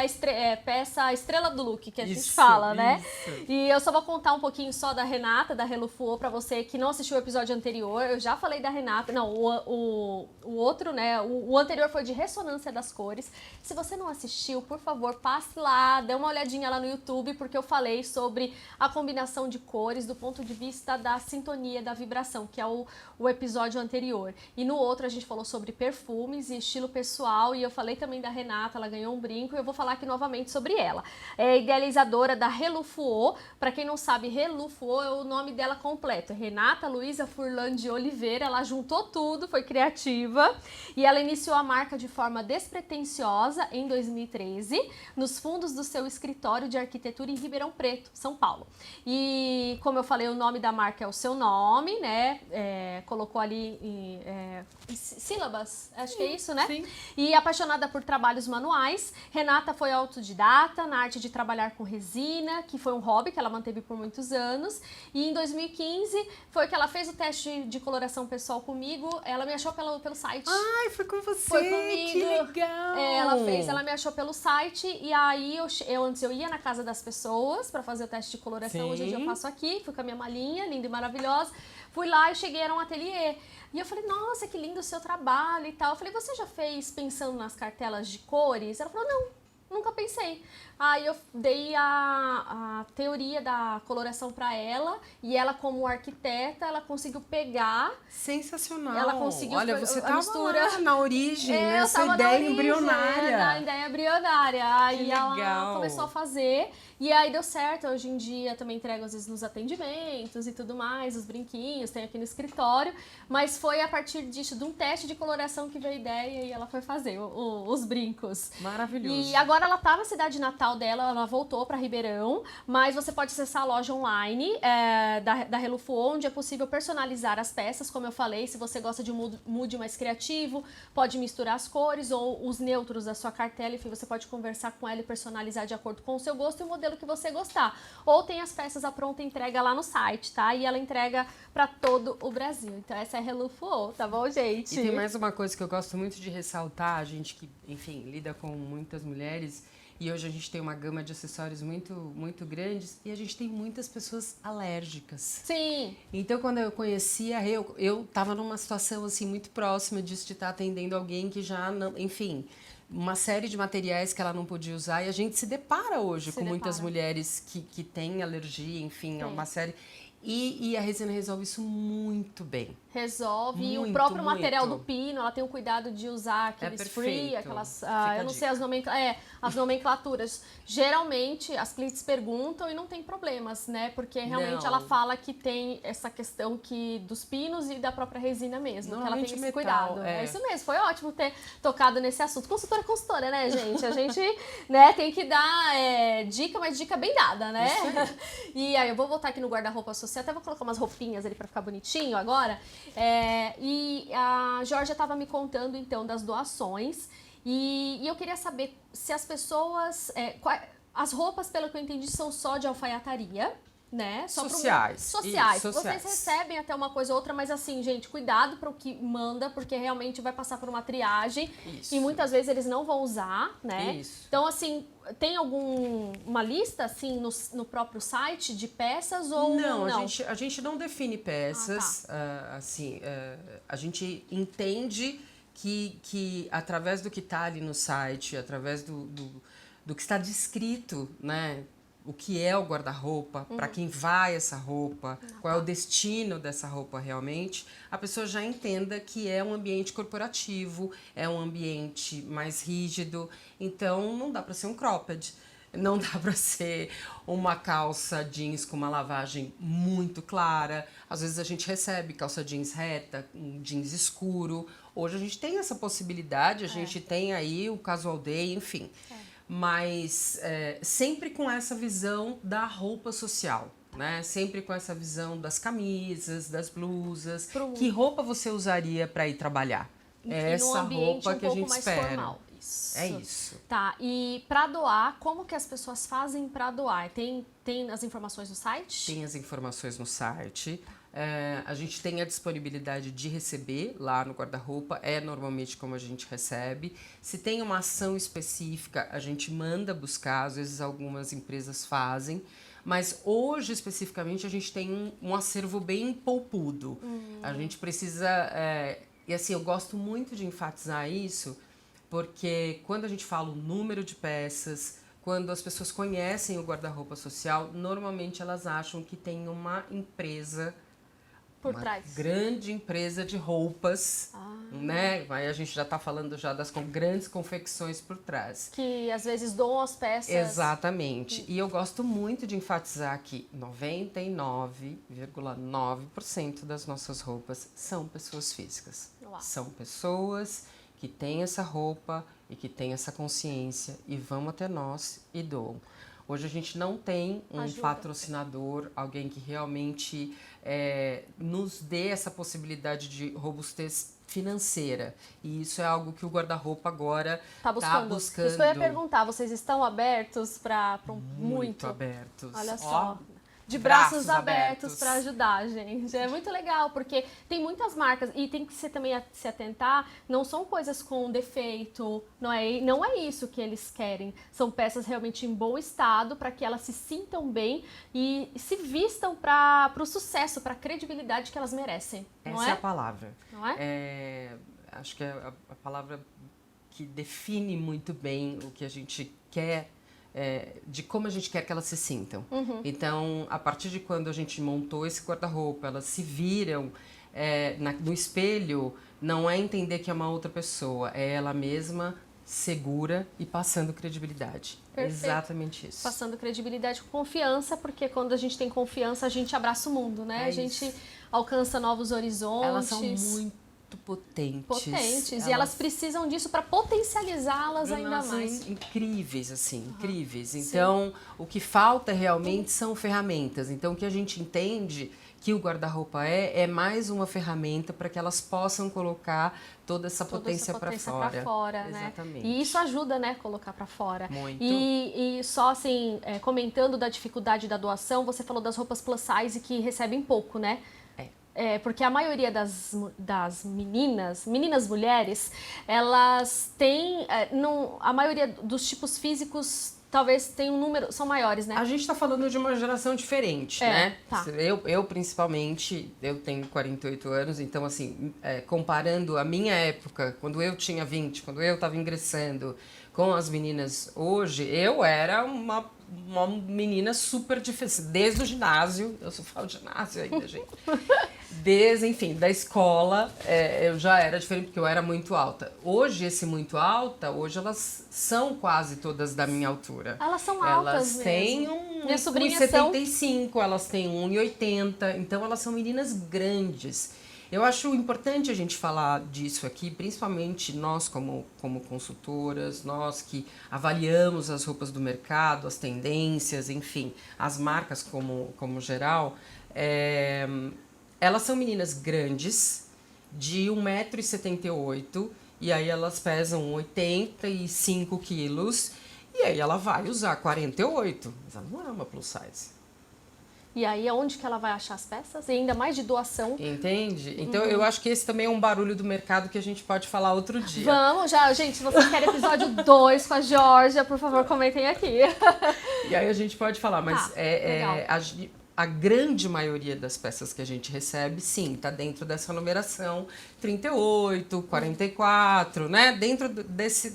S1: peça a estrela do look que a gente fala, né?
S2: Isso.
S1: E eu só vou contar um pouquinho só da Renata, da Hello Fuô, pra você que não assistiu o episódio anterior. Eu já falei da Renata, não, o outro, né? O anterior foi de ressonância das cores. Se você não assistiu, por favor, passe lá, dê uma olhadinha lá no YouTube, porque eu falei sobre a combinação de cores do ponto de vista da sintonia, da vibração, que é o episódio anterior. E no outro a gente falou sobre perfumes e estilo pessoal, e eu falei também da Renata, ela ganhou um brinco, e eu vou falar aqui novamente sobre ela. É idealizadora da Hello Fuô. Para quem não sabe, Hello Fuô é o nome dela completo. Renata Luísa Furlan de Oliveira. Ela juntou tudo, foi criativa, e ela iniciou a marca de forma despretensiosa em 2013, nos fundos do seu escritório de arquitetura em Ribeirão Preto, São Paulo. E como eu falei, o nome da marca é o seu nome, né? Colocou ali sílabas, acho que é isso, né?
S2: Sim.
S1: E apaixonada por trabalhos manuais, Renata foi autodidata na arte de trabalhar com resina, que foi um hobby que ela manteve por muitos anos. E em 2015 foi que ela fez o teste de coloração pessoal comigo. Ela me achou pelo site.
S2: Ai, foi com você.
S1: Foi comigo.
S2: Que legal.
S1: Ela me achou pelo site, e aí antes eu ia na casa das pessoas pra fazer o teste de coloração.
S2: Sim.
S1: Hoje em dia eu faço aqui, fui com a minha malinha, linda e maravilhosa. Fui lá e cheguei, era um ateliê. E eu falei, nossa, que lindo o seu trabalho e tal. Eu falei, você já fez pensando nas cartelas de cores? Ela falou, não, nunca pensei. Aí eu dei a teoria da coloração para ela, e ela, como arquiteta, ela conseguiu pegar.
S2: Sensacional.
S1: Ela conseguiu.
S2: Olha, você tava
S1: mistura
S2: lá na origem,
S1: eu
S2: nessa
S1: tava na
S2: ideia
S1: origem,
S2: embrionária.
S1: Na ideia embrionária. Aí ela
S2: legal.
S1: começou a fazer, e aí deu certo. Hoje em dia também entrego às vezes nos atendimentos e tudo mais, os brinquinhos, tem aqui no escritório. Mas foi a partir disso, de um teste de coloração, que veio a ideia, e ela foi fazer os brincos.
S2: Maravilhoso.
S1: E agora ela tá na cidade natal dela, ela voltou para Ribeirão, mas você pode acessar a loja online da Hello Fuô, onde é possível personalizar as peças, como eu falei. Se você gosta de um mood mais criativo, pode misturar as cores ou os neutros da sua cartela, enfim, você pode conversar com ela e personalizar de acordo com o seu gosto e o modelo que você gostar. Ou tem as peças à pronta entrega lá no site, tá? E ela entrega para todo o Brasil. Então essa é a Hello Fuô, tá bom, gente?
S2: E tem mais uma coisa que eu gosto muito de ressaltar, a gente que, enfim, lida com muitas mulheres, e hoje a gente tem uma gama de acessórios muito, muito grandes, e a gente tem muitas pessoas alérgicas.
S1: Sim.
S2: Então, quando eu conhecia, eu tava numa situação, assim, muito próxima disso, de estar atendendo alguém que já não, enfim, uma série de materiais que ela não podia usar, e a gente se depara hoje com muitas mulheres que têm alergia, enfim, é uma série... E a resina resolve isso muito bem.
S1: Resolve.
S2: Muito,
S1: e o próprio
S2: muito.
S1: material do pino, ela tem o cuidado de usar aqueles free, aquelas... eu não sei as nomenclaturas. Geralmente, as clientes perguntam e não tem problemas, né? Porque realmente ela fala que tem essa questão dos pinos e da própria resina mesmo. Que ela tem esse cuidado. É isso mesmo. Foi ótimo ter tocado nesse assunto. Consultora, né, gente? A gente né, tem que dar dica, mas dica bem dada, né? E aí eu vou voltar aqui no guarda-roupa social. Até vou colocar umas roupinhas ali pra ficar bonitinho agora. E a Georgia estava me contando, então, das doações. E eu queria saber se as pessoas... as roupas, pelo que eu entendi, são só de alfaiataria, né? Só
S2: sociais.
S1: Sociais. Vocês recebem até uma coisa ou outra, mas assim, gente, cuidado para o que manda, porque realmente vai passar por uma triagem.
S2: Isso.
S1: E muitas vezes eles não vão usar, né?
S2: Isso.
S1: Então, assim, tem uma lista, assim, no próprio site de peças ou não?
S2: A gente não define peças, a gente entende que através do que está ali no site, através do que está descrito, né? O que é o guarda-roupa, para quem vai essa roupa, qual é o destino dessa roupa realmente, a pessoa já entenda que é um ambiente corporativo, é um ambiente mais rígido, então não dá para ser um cropped, não dá para ser uma calça jeans com uma lavagem muito clara. Às vezes a gente recebe calça jeans reta, um jeans escuro. Hoje a gente tem essa possibilidade, a gente tem aí o casual day, enfim. Mas sempre com essa visão da roupa social, né? Sempre com essa visão das camisas, das blusas. Que roupa você usaria para ir trabalhar? É essa roupa que a gente espera. Formal.
S1: Isso.
S2: É isso.
S1: Tá, e para doar, como que as pessoas fazem para doar? Tem as informações no site?
S2: Tem as informações no site. A gente tem a disponibilidade de receber lá no guarda-roupa, é normalmente como a gente recebe. Se tem uma ação específica, a gente manda buscar, às vezes algumas empresas fazem. Mas hoje, especificamente, a gente tem um acervo bem poupudo. A gente precisa... e assim, eu gosto muito de enfatizar isso, porque quando a gente fala o número de peças, quando as pessoas conhecem o guarda-roupa social, normalmente elas acham que tem uma empresa,
S1: Por
S2: uma
S1: trás.
S2: grande empresa de roupas, né? Aí a gente já está falando já das grandes confecções por trás.
S1: Que às vezes doam as peças.
S2: Exatamente. E eu gosto muito de enfatizar que 99,9% das nossas roupas são pessoas físicas.
S1: Uau.
S2: São pessoas que têm essa roupa e que têm essa consciência e vão até nós e doam. Hoje a gente não tem um
S1: Ajuda.
S2: patrocinador, alguém que realmente nos dê essa possibilidade de robustez financeira. E isso é algo que o guarda-roupa agora está buscando.
S1: Isso que eu ia perguntar, vocês estão abertos para
S2: Muito abertos.
S1: Olha
S2: Ó,
S1: só. De braços
S2: braços
S1: abertos
S2: abertos.
S1: para ajudar, gente. É muito legal, porque tem muitas marcas e tem que também se atentar, não são coisas com defeito, não é isso que eles querem. São peças realmente em bom estado para que elas se sintam bem e se vistam para o sucesso, para a credibilidade que elas merecem. Não
S2: Essa é
S1: é?
S2: a palavra.
S1: Não é?
S2: Acho que é a palavra que define muito bem o que a gente quer, de como a gente quer que elas se sintam. Então, a partir de quando a gente montou esse guarda-roupa, elas se viram no espelho, não é entender que é uma outra pessoa, é ela mesma segura e passando credibilidade.
S1: Perfeito.
S2: Exatamente isso.
S1: Passando credibilidade com confiança, porque quando a gente tem confiança, a gente abraça o mundo, né? A gente alcança novos horizontes.
S2: Elas são muito potentes.
S1: E elas precisam disso para potencializá-las ainda
S2: Elas
S1: mais.
S2: são incríveis, assim, incríveis. Então, o que falta realmente são ferramentas. Então, o que a gente entende que o guarda-roupa é mais uma ferramenta para que elas possam colocar toda essa potência para fora.
S1: Né?
S2: Exatamente.
S1: E isso ajuda, né, colocar para fora.
S2: Muito.
S1: E só assim, comentando da dificuldade da doação, você falou das roupas plus size que recebem pouco, né? Porque a maioria das meninas mulheres, elas têm, a maioria dos tipos físicos talvez tenham um número, são maiores, né?
S2: A gente está falando de uma geração diferente, né?
S1: Tá.
S2: Eu principalmente, eu tenho 48 anos, então assim, comparando a minha época, quando eu tinha 20, quando eu estava ingressando, com as meninas hoje, eu era uma menina super difícil, desde o ginásio, eu só falo ginásio ainda, gente. Enfim, da escola, eu já era diferente porque eu era muito alta. Hoje, hoje elas são quase todas da minha altura.
S1: Elas são altas
S2: Elas
S1: mesmo.
S2: têm
S1: Minhas sobrinhas são
S2: 1,75, elas têm 1,80, então elas são meninas grandes. Eu acho importante a gente falar disso aqui, principalmente nós como consultoras, nós que avaliamos as roupas do mercado, as tendências, enfim, as marcas como geral. Elas são meninas grandes, de 1,78 m, e aí elas pesam 85 quilos, e aí ela vai usar 48, mas ela não é uma plus size.
S1: E aí, onde que ela vai achar as peças? E ainda mais de doação.
S2: Entende? Então, eu acho que esse também é um barulho do mercado que a gente pode falar outro dia.
S1: Vamos já, gente, se vocês querem episódio 2 com a Georgia, por favor, comentem aqui.
S2: E aí a gente pode falar, mas
S1: legal.
S2: a grande maioria das peças que a gente recebe, sim, tá dentro dessa numeração 38, 44, né? Dentro desse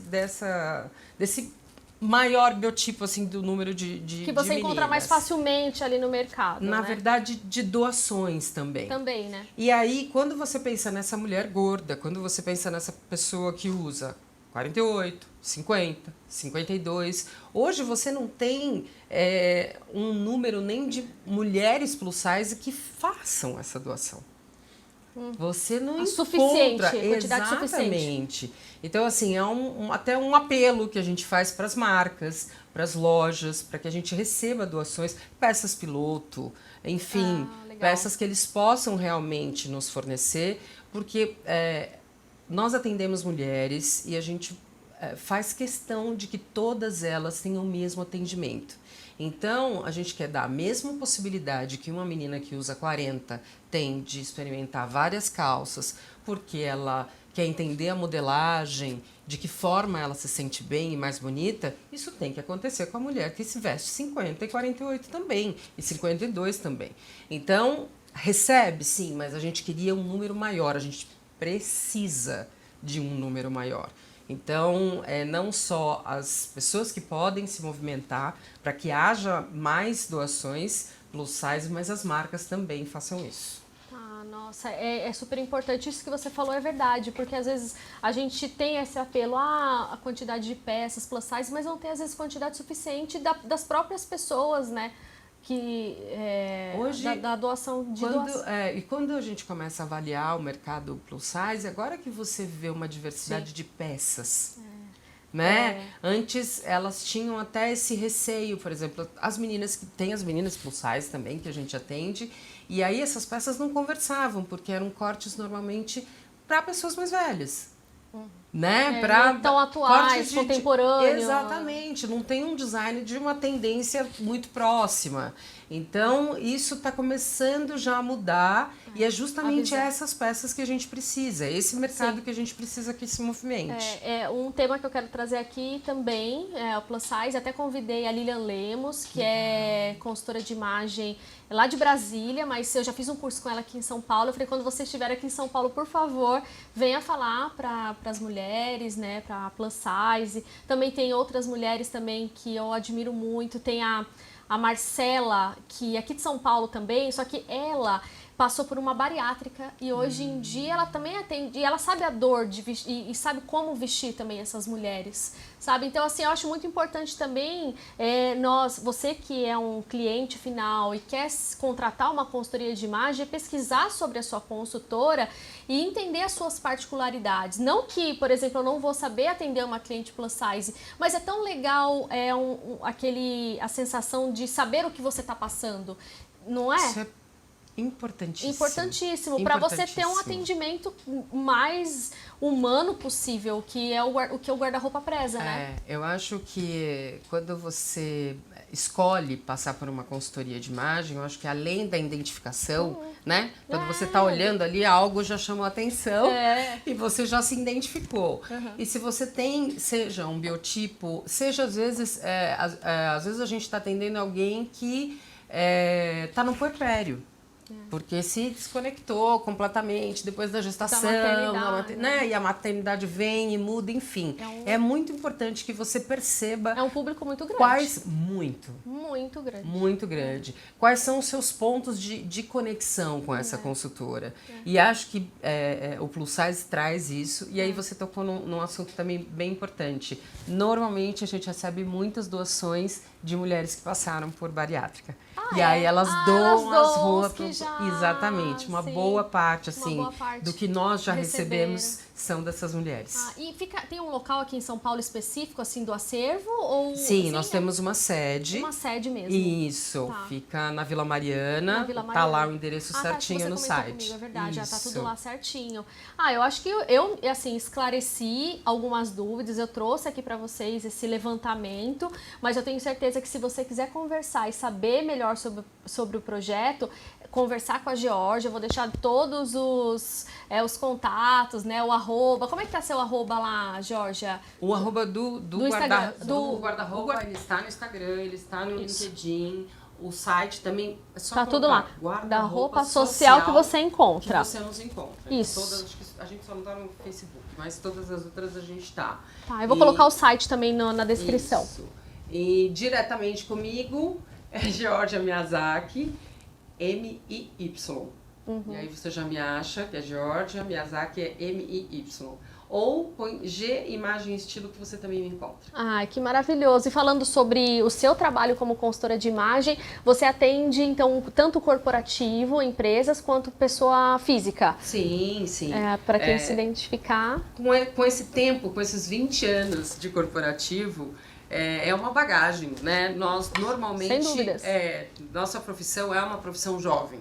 S2: maior biotipo, assim, do número de
S1: que você
S2: de
S1: encontra mais facilmente ali no mercado,
S2: Na
S1: né?
S2: verdade, de doações também.
S1: Também, né?
S2: E aí, quando você pensa nessa mulher gorda, quando você pensa nessa pessoa que usa 48, 50, 52, hoje você não tem um número nem de mulheres plus size que façam essa doação. Você não encontra.
S1: Suficiente, quantidade
S2: suficiente. Então, assim, é até um apelo que a gente faz para as marcas, para as lojas, para que a gente receba doações, peças piloto, enfim, peças que eles possam realmente nos fornecer, porque nós atendemos mulheres e a gente faz questão de que todas elas tenham o mesmo atendimento. Então, a gente quer dar a mesma possibilidade que uma menina que usa 40 tem de experimentar várias calças, porque ela quer entender a modelagem, de que forma ela se sente bem e mais bonita. Isso tem que acontecer com a mulher que se veste 50 e 48 também, e 52 também. Então, recebe sim, mas a gente queria um número maior, a gente precisa de um número maior. Então, não só as pessoas que podem se movimentar para que haja mais doações plus size, mas as marcas também façam isso.
S1: Nossa, é super importante. Isso que você falou é verdade, porque às vezes a gente tem esse apelo a quantidade de peças plus size, mas não tem às vezes quantidade suficiente das próprias pessoas, né? Que hoje, da doação de doação.
S2: E quando a gente começa a avaliar o mercado plus size, agora que você vê uma diversidade de peças, né? Antes elas tinham até esse receio, por exemplo, as meninas plus size também que a gente atende, e aí essas peças não conversavam, porque eram cortes normalmente para pessoas mais velhas. Né?
S1: Não tão atuais, contemporâneos.
S2: Exatamente, não tem um design de uma tendência muito próxima. Então, isso está começando já a mudar e é justamente essas peças que a gente precisa, esse mercado que a gente precisa que se movimente.
S1: Um tema que eu quero trazer aqui também é o plus size. Até convidei a Lilian Lemos, que é consultora de imagem lá de Brasília, mas eu já fiz um curso com ela aqui em São Paulo. Eu falei, quando você estiver aqui em São Paulo, por favor, venha falar para as mulheres, né, para plus size. Também tem outras mulheres também que eu admiro muito. Tem a Marcela, que é aqui de São Paulo também, só que ela passou por uma bariátrica e hoje em dia ela também atende, e ela sabe a dor de vestir, e sabe como vestir também essas mulheres, sabe? Então, assim, eu acho muito importante também você que é um cliente final e quer contratar uma consultoria de imagem, pesquisar sobre a sua consultora e entender as suas particularidades. Não que, por exemplo, eu não vou saber atender uma cliente plus size, mas é tão legal a sensação de saber o que você está passando, não é?
S2: Isso é importantíssimo.
S1: Importantíssimo. Para você ter um atendimento mais humano possível, que é o que o guarda-roupa preza, né?
S2: Eu acho que quando você escolhe passar por uma consultoria de imagem, eu acho que além da identificação, né? Quando você está olhando ali, algo já chamou a atenção e você já se identificou. E se você tem, seja um biotipo, seja às vezes a gente está atendendo alguém que está no puerpério. Porque se desconectou completamente depois da gestação, né? E a maternidade vem e muda, enfim. É muito importante que você perceba...
S1: É um público muito grande.
S2: Muito grande. Muito grande. Quais são os seus pontos de conexão com essa consultora. E acho que o plus size traz isso. E aí você tocou num assunto também bem importante. Normalmente a gente recebe muitas doações de mulheres que passaram por bariátrica. E aí elas doam as roupas. Exatamente, uma boa parte assim do que nós já recebemos são dessas mulheres.
S1: E tem um local aqui em São Paulo específico assim do acervo ou
S2: Sim, nós temos uma sede.
S1: Uma sede mesmo.
S2: Isso, fica na Vila Mariana. Tá lá o endereço certinho no site.
S1: Comigo, é verdade, já tá tudo lá certinho. Eu acho que eu assim esclareci algumas dúvidas, eu trouxe aqui para vocês esse levantamento, mas eu tenho certeza que se você quiser conversar e saber melhor sobre o projeto, conversar com a Georgia, eu vou deixar todos os contatos, né, o arroba. Como é que tá seu arroba lá, Georgia?
S2: O arroba do guarda-roupa, ele está no Instagram, ele está no LinkedIn, o site também, é só
S1: tá tudo lá.
S2: Guarda-roupa
S1: social que você encontra.
S2: Que você nos encontra.
S1: Isso.
S2: Acho que a gente só não tá no Facebook, mas todas as outras a gente tá.
S1: Eu vou colocar o site também na descrição.
S2: Isso. E diretamente comigo é Georgia Miyazaki, M-I-Y. E aí você já me acha, que é Georgia Miyazaki, é M-I-Y. Ou põe G, imagem e estilo, que você também me encontra.
S1: Que maravilhoso. E falando sobre o seu trabalho como consultora de imagem, você atende, então, tanto corporativo, empresas, quanto pessoa física?
S2: Sim, sim.
S1: Para quem se identificar.
S2: Com esse tempo, com esses 20 anos de corporativo, é uma bagagem, né? Nós normalmente...
S1: Sem dúvidas.
S2: Nossa profissão é uma profissão jovem.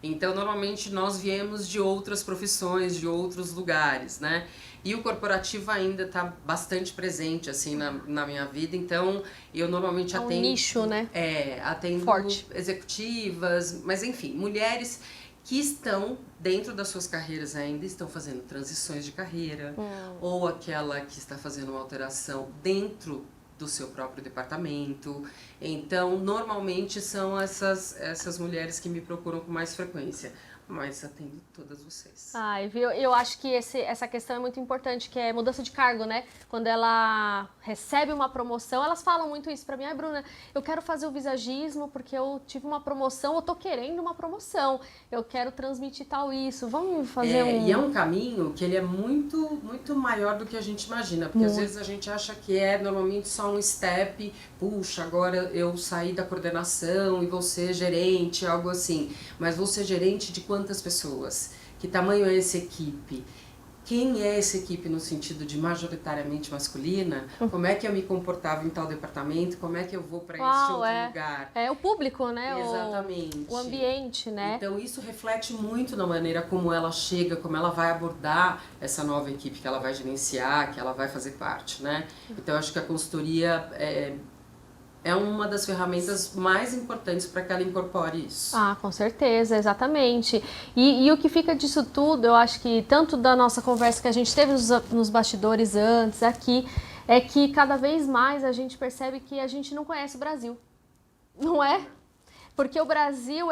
S2: Então, normalmente, nós viemos de outras profissões, de outros lugares, né? E o corporativo ainda está bastante presente, assim, na minha vida. Então, eu normalmente atendo...
S1: um nicho, né?
S2: Atendo
S1: forte.
S2: Executivas, mas enfim, mulheres que estão dentro das suas carreiras ainda, estão fazendo transições de carreira, ou aquela que está fazendo uma alteração dentro do seu próprio departamento. Então, normalmente são essas mulheres que me procuram com mais frequência, mas atendo todas vocês.
S1: Viu? Eu acho que essa questão é muito importante, que é mudança de cargo, né? Quando ela recebe uma promoção, elas falam muito isso pra mim. Bruna, eu quero fazer o visagismo porque eu tive uma promoção, eu tô querendo uma promoção, eu quero transmitir tal isso, vamos fazer
S2: E é um caminho que ele é muito, muito maior do que a gente imagina, porque às vezes a gente acha que é normalmente só um step, puxa, agora eu saí da coordenação e vou ser gerente, algo assim, mas vou ser gerente de quantas pessoas? Que tamanho é essa equipe? Quem é essa equipe no sentido de majoritariamente masculina? Como é que eu me comportava em tal departamento? Como é que eu vou para esse outro lugar?
S1: É o público, né?
S2: Exatamente.
S1: O ambiente, né?
S2: Então isso reflete muito na maneira como ela chega, como ela vai abordar essa nova equipe que ela vai gerenciar, que ela vai fazer parte, né? Então eu acho que a consultoria é uma das ferramentas mais importantes para que ela incorpore isso.
S1: Com certeza, exatamente. E o que fica disso tudo, eu acho que tanto da nossa conversa que a gente teve nos bastidores antes, aqui, é que cada vez mais a gente percebe que a gente não conhece o Brasil, não é? Porque o Brasil,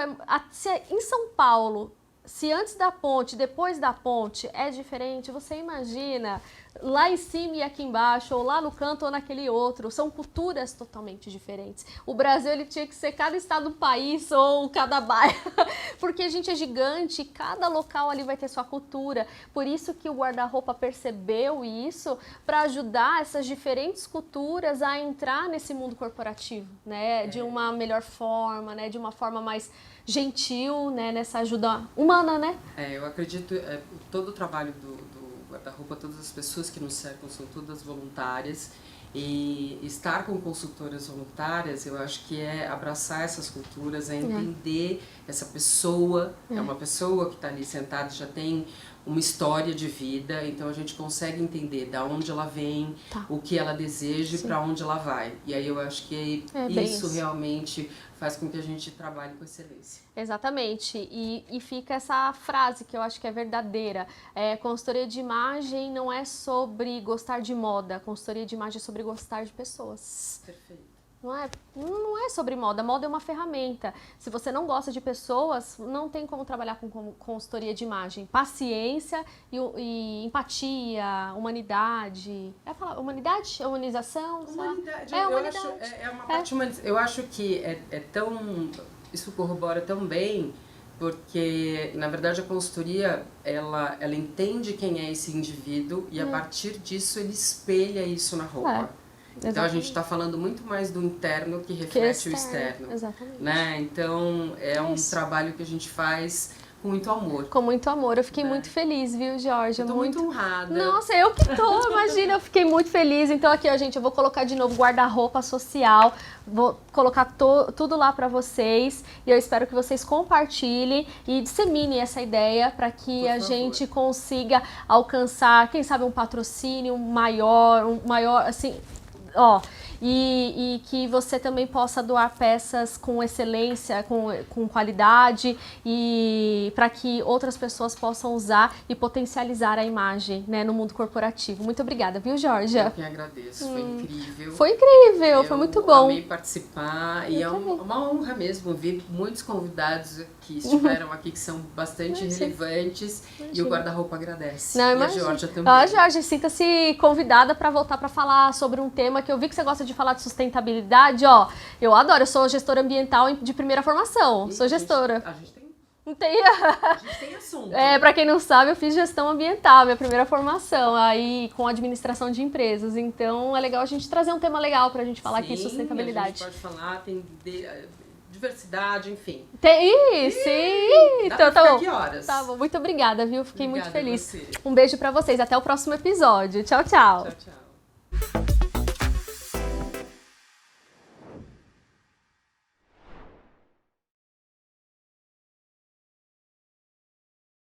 S1: em São Paulo, se antes da ponte, depois da ponte é diferente, você imagina lá em cima e aqui embaixo, ou lá no canto ou naquele outro, são culturas totalmente diferentes. O Brasil, ele tinha que ser cada estado um país ou cada bairro, porque a gente é gigante, cada local ali vai ter sua cultura. Por isso que o guarda-roupa percebeu isso, para ajudar essas diferentes culturas a entrar nesse mundo corporativo, né, de uma melhor forma, né, de uma forma mais gentil, né, nessa ajuda humana, né?
S2: Eu acredito, todo o trabalho do guarda-roupa, todas as pessoas que nos cercam são todas voluntárias, e estar com consultoras voluntárias, eu acho que é abraçar essas culturas, entender essa pessoa, é uma pessoa que está ali sentada, já tem uma história de vida, então a gente consegue entender da onde ela vem, o que ela deseja e para onde ela vai. E aí eu acho que isso realmente faz com que a gente trabalhe com excelência.
S1: Exatamente. E fica essa frase que eu acho que é verdadeira. Consultoria de imagem não é sobre gostar de moda, consultoria de imagem é sobre gostar de pessoas.
S2: Perfeito.
S1: Não é sobre moda, moda é uma ferramenta. Se você não gosta de pessoas, não tem como trabalhar com consultoria de imagem. Paciência e empatia, humanidade. É a palavra humanidade? Humanização?
S2: Humanidade.
S1: Humanidade.
S2: Eu acho que isso corrobora tão bem, porque na verdade a consultoria ela entende quem é esse indivíduo e a partir disso ele espelha isso na roupa. Então a gente está falando muito mais do interno que reflete o externo.
S1: Exatamente.
S2: Né? Então um trabalho que a gente faz com muito amor.
S1: Com muito amor. Eu fiquei muito feliz, viu, Jorge?
S2: Eu tô muito honrada.
S1: Nossa, eu que tô, imagina, eu fiquei muito feliz. Então aqui, ó, gente, eu vou colocar de novo guarda-roupa social, vou colocar tudo lá pra vocês e eu espero que vocês compartilhem e disseminem essa ideia para que a gente consiga alcançar, quem sabe, um patrocínio maior, assim... E que você também possa doar peças com excelência, com qualidade e para que outras pessoas possam usar e potencializar a imagem, né, no mundo corporativo. Muito obrigada, viu, Jorge?
S2: Eu que agradeço, foi incrível.
S1: Foi incrível, foi muito bom.
S2: Eu amei participar e é uma honra mesmo ver muitos convidados que estiveram aqui que são bastante relevantes e o guarda-roupa agradece.
S1: Não,
S2: e a Georgia também.
S1: Jorge, sinta-se convidada para voltar para falar sobre um tema que eu vi que você gosta de falar de sustentabilidade, eu adoro, eu sou gestora ambiental de primeira formação, sou gestora.
S2: A gente tem
S1: A
S2: gente tem assunto.
S1: Pra quem não sabe, eu fiz gestão ambiental, minha primeira formação, aí com administração de empresas, então é legal a gente trazer um tema legal pra gente falar aqui de sustentabilidade.
S2: A gente pode falar, tem diversidade, enfim.
S1: Então, tá bom.
S2: Que horas?
S1: Tá bom, muito obrigada, viu? Fiquei muito feliz.
S2: Você.
S1: Um beijo pra vocês, até o próximo episódio. Tchau, tchau.
S2: Tchau, tchau.